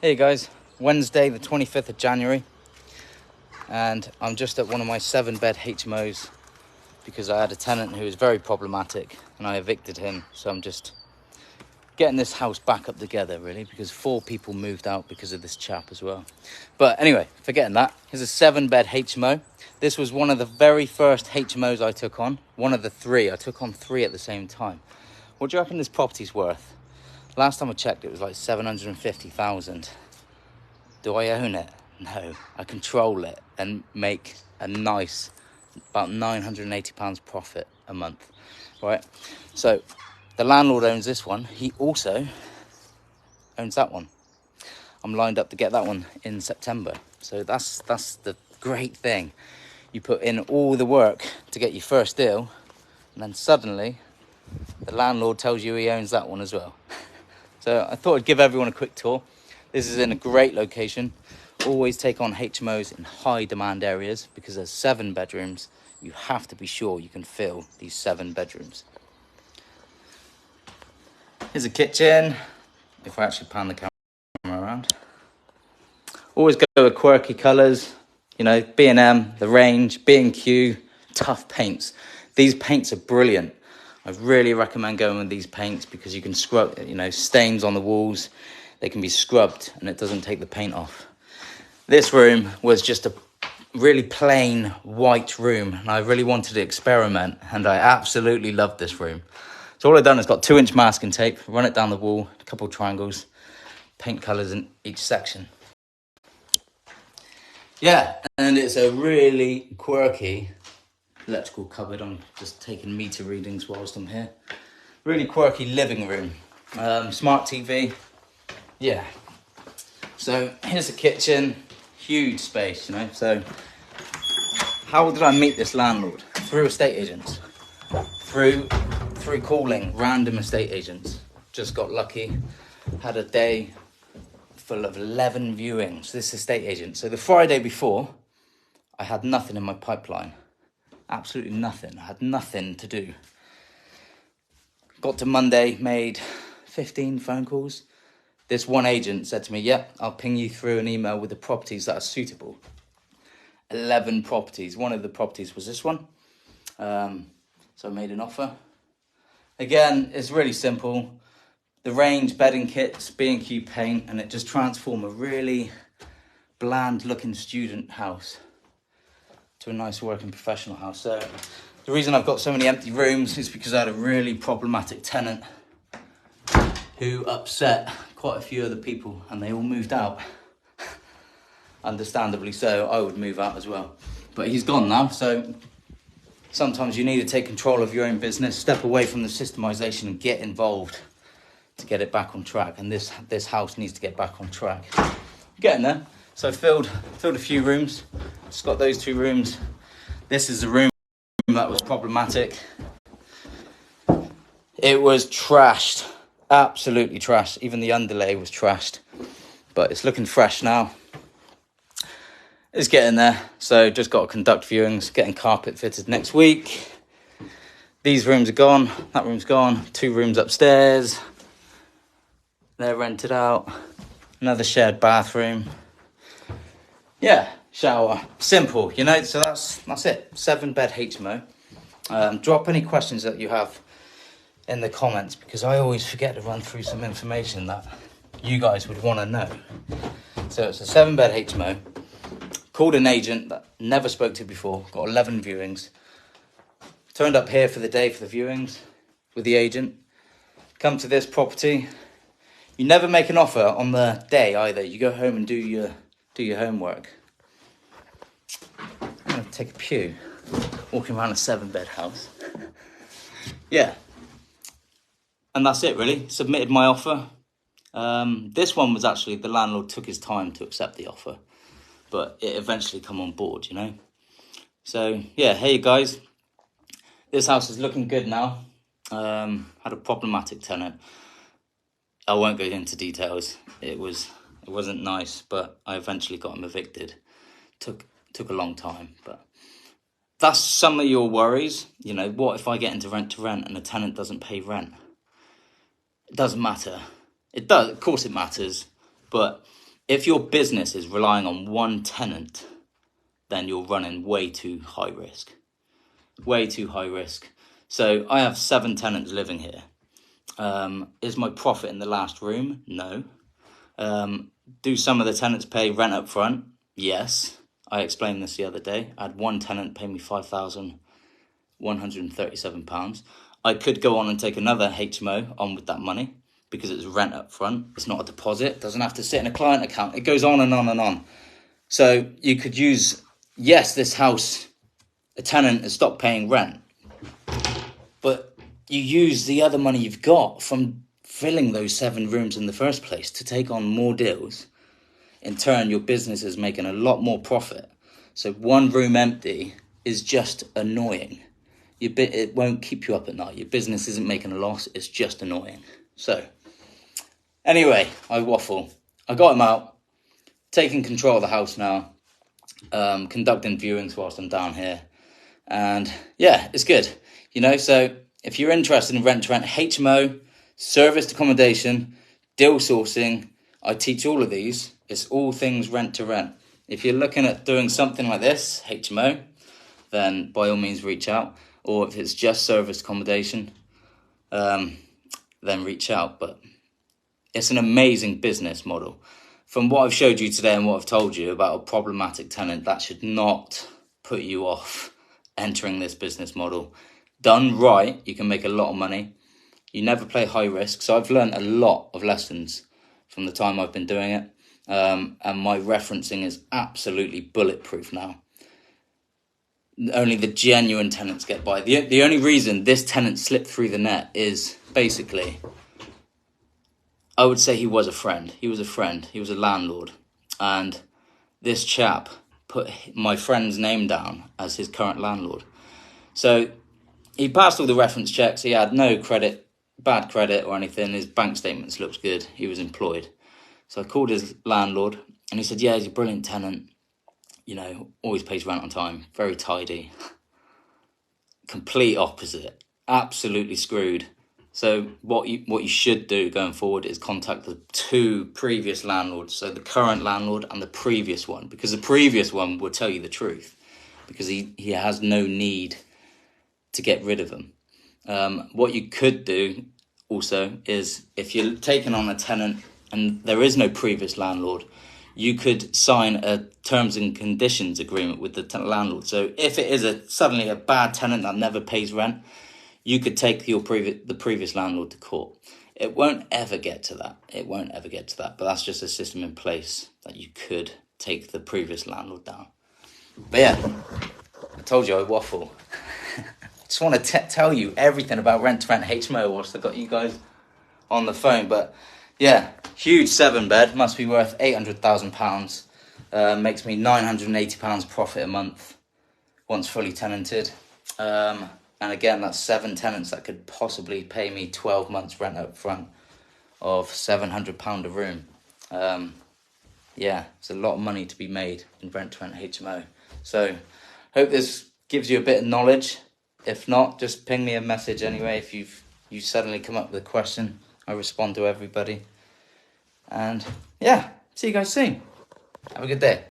Hey guys, Wednesday the 25th of January, and I'm just at one of my 7-bed HMOs because I had a tenant who was very problematic and I evicted him. So I'm just getting this house back up together really, because 4 people moved out because of this chap as well. But anyway, forgetting that, here's a 7-bed HMO. This was one of the very first HMOs I took on, one of the 3. I took on 3 at the same time. What do you reckon this property's worth? Last time I checked, it was like 750,000. Do I own it? No. I control it and make a nice, about £980 profit a month, right? So the landlord owns this one. He also owns that one. I'm lined up to get that one in September. So that's the great thing. You put in all the work to get your first deal, and then suddenly the landlord tells you he owns that one as well. So I thought I'd give everyone a quick tour. This is in a great location. Always take on HMOs in high demand areas because there's 7 bedrooms. You have to be sure you can fill these 7 bedrooms. Here's a kitchen. If I actually pan the camera around. Always go with quirky colours. You know, B&M, The Range, B&Q, tough paints. These paints are brilliant. I really recommend going with these paints because you can scrub, stains on the walls. They can be scrubbed and it doesn't take the paint off. This room was just a really plain white room and I really wanted to experiment and I absolutely loved this room. So all I've done is got 2-inch masking tape, run it down the wall, a couple of triangles, paint colours in each section. Yeah, and it's a really quirky electrical cupboard. I'm just taking meter readings whilst I'm here. Really quirky living room. Smart TV. Yeah. So here's the kitchen. Huge space, So how did I meet this landlord? Through estate agents. Through calling random estate agents. Just got lucky. Had a day full of 11 viewings. This estate agent. So the Friday before, I had nothing in my pipeline. Absolutely nothing. I had nothing to do. Got to Monday, made 15 phone calls. This one agent said to me, yeah, I'll ping you through an email with the properties that are suitable. 11 properties. One of the properties was this one. So I made an offer. Again, it's really simple. The Range bedding kits, B&Q paint, and it just transformed a really bland looking student house to a nice working professional house. So the reason I've got so many empty rooms is because I had a really problematic tenant who upset quite a few other people and they all moved out. Understandably so, I would move out as well. But he's gone now, so sometimes you need to take control of your own business, step away from the systemization and get involved to get it back on track. And this house needs to get back on track. Getting there. So I filled a few rooms. Just got those 2 rooms. This is the room that was problematic. It was trashed. Absolutely trashed. Even the underlay was trashed. But it's looking fresh now. It's getting there. So just got to conduct viewings. Getting carpet fitted next week. These rooms are gone. That room's gone. 2 rooms upstairs. They're rented out. Another shared bathroom. Yeah, shower. Simple, so that's it. 7-bed HMO. Drop any questions that you have in the comments because I always forget to run through some information that you guys would want to know. So it's a 7-bed HMO. Called an agent that never spoke to before. Got 11 viewings. Turned up here for the day for the viewings with the agent. Come to this property. You never make an offer on the day either. You go home and do your homework. I'm going to take a pew. Walking around a 7-bed house. Yeah. And that's it really. Submitted my offer. This one was actually, the landlord took his time to accept the offer. But it eventually come on board, So yeah, hey guys. This house is looking good now. Had a problematic tenant. I won't go into details. It wasn't nice, but I eventually got him evicted. Took a long time, but that's some of your worries. What if I get into rent to rent and the tenant doesn't pay rent? It doesn't matter. It does, of course it matters, but if your business is relying on one tenant, then you're running way too high risk. Way too high risk. So I have 7 tenants living here. Is my profit in the last room? No. Do some of the tenants pay rent up front? Yes. I explained this the other day. I had one tenant pay me £5,137. I could go on and take another HMO on with that money because it's rent up front. It's not a deposit. It doesn't have to sit in a client account. It goes on and on and on. So you could use, yes, this house, a tenant has stopped paying rent, but you use the other money you've got from filling those 7 rooms in the first place to take on more deals. In turn, your business is making a lot more profit. So 1 room empty is just annoying. It won't keep you up at night. Your business isn't making a loss. It's just annoying. So anyway, I waffle. I got him out, taking control of the house now, conducting viewings whilst I'm down here. And yeah, it's good. So if you're interested in rent-to-rent, HMO, serviced accommodation, deal sourcing, I teach all of these. It's all things rent-to-rent. If you're looking at doing something like this, HMO, then by all means reach out. Or if it's just serviced accommodation, then reach out. But it's an amazing business model. From what I've showed you today and what I've told you about a problematic tenant, that should not put you off entering this business model. Done right, you can make a lot of money. You never play high risk. So I've learned a lot of lessons from the time I've been doing it. And my referencing is absolutely bulletproof now. Only the genuine tenants get by. The only reason this tenant slipped through the net is basically, I would say he was a friend. He was a friend. He was a landlord. And this chap put my friend's name down as his current landlord. So he passed all the reference checks. He had no credit, bad credit or anything. His bank statements looked good. He was employed. So I called his landlord and he said, yeah, he's a brilliant tenant. Always pays rent on time. Very tidy. Complete opposite. Absolutely screwed. So what you should do going forward is contact the 2 previous landlords. So the current landlord and the previous one. Because the previous one will tell you the truth. Because he has no need to get rid of them. What you could do also is if you're taking on a tenant and there is no previous landlord, you could sign a terms and conditions agreement with the landlord. So if it is suddenly a bad tenant that never pays rent, you could take the previous landlord to court. It won't ever get to that. But that's just a system in place that you could take the previous landlord down. But yeah, I told you I waffle. I just want to tell you everything about rent-to-rent HMO whilst I've got you guys on the phone. But yeah, huge 7-bed, must be worth £800,000. Makes me £980 profit a month once fully tenanted. And again, that's 7 tenants that could possibly pay me 12 months rent up front of £700 a room. Yeah, it's a lot of money to be made in rent-to-rent HMO. So hope this gives you a bit of knowledge. If not, just ping me a message anyway. If you suddenly come up with a question, I respond to everybody. And yeah, see you guys soon. Have a good day.